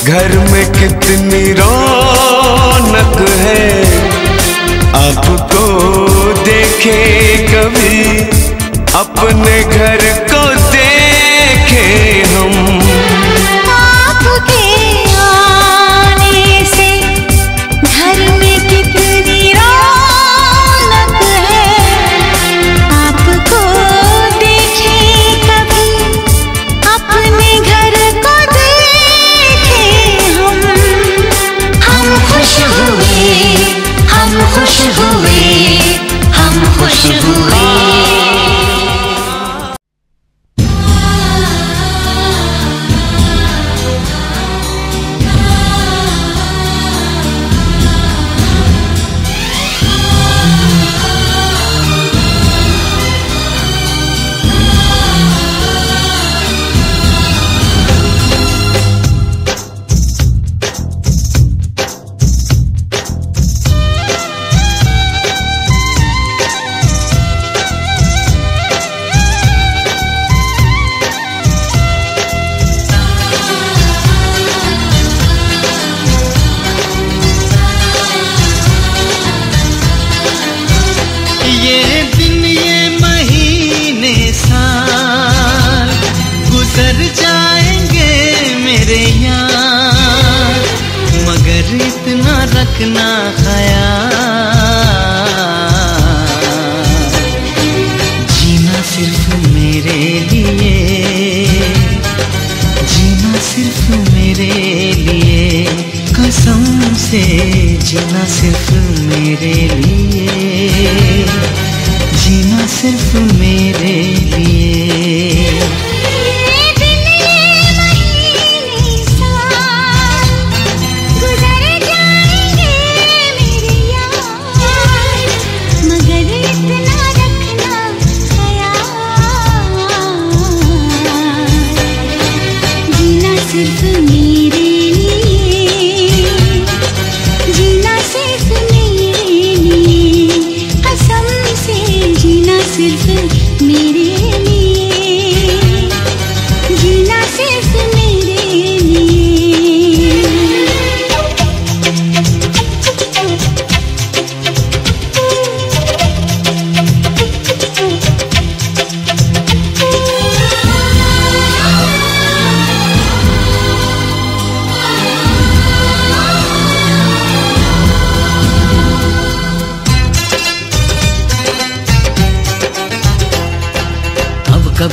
घर में कितनी रौनक है, आपको देखे कभी अपने घर को देखे हम। आपके आने से घर में कितनी रौनक है, आपको देखे कभी अपने घर को देखे हम। हम खुश हुए, हम खुश हुए, हम खुश हुए। रखना ख्याल, जीना सिर्फ मेरे लिए, जीना सिर्फ मेरे लिए, कसम से जीना सिर्फ मेरे लिए, जीना सिर्फ मेरे लिए।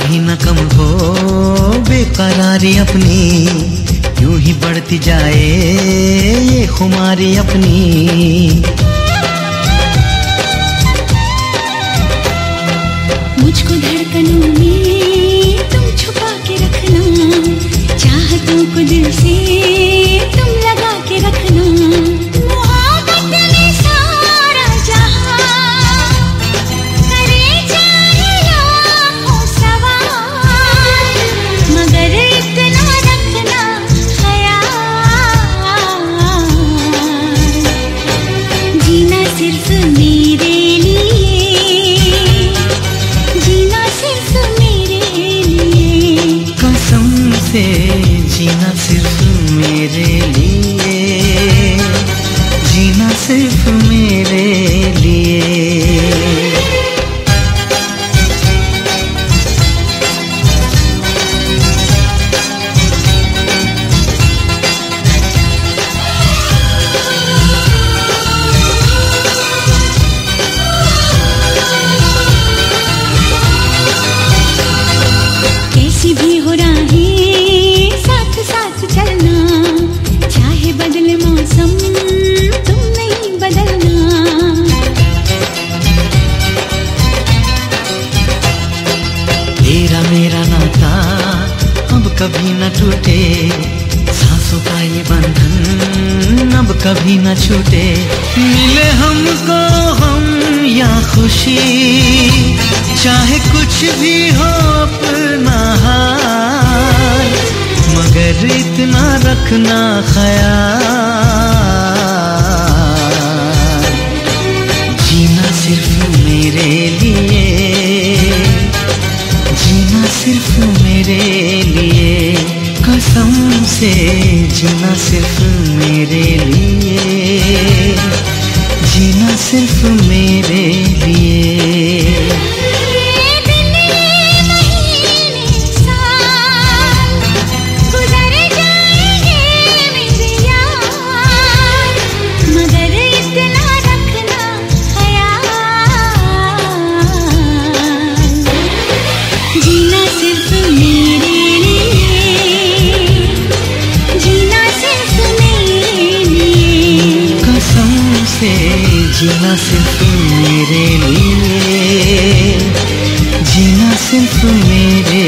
कभी न कम हो बेकरारी अपनी, यूं ही बढ़ती जाए ये खुमारी अपनी। मुझको धड़कनों में तुम छुपा के रखना, चाहतों को दिल से तुम लगा के रखना। मोहब्बत में सारा जहां करे जाए लाखों सवार, मगर इतना रखना ख्याल, जीना सिर्फ मेरे जीना सिर्फ मेरे लिए, जीना सिर्फ मेरे लिए। कैसी भी हो राहें चलना, चाहे बदले मौसम तुम नहीं बदलना। तेरा मेरा नाता अब कभी न टूटे, सांसों का ये बंधन अब कभी न छूटे। मिले हमको हम या खुशी, चाहे कुछ भी हो अपना हाल, मगर इतना रखना ख्याल, जीना सिर्फ मेरे लिए, जीना सिर्फ मेरे लिए। कसम से जीना सिर्फ मेरे लिए, जीना सिर्फ मेरे लिए। जीना सिर्फ मेरे लिए, जीना सिर्फ मेरे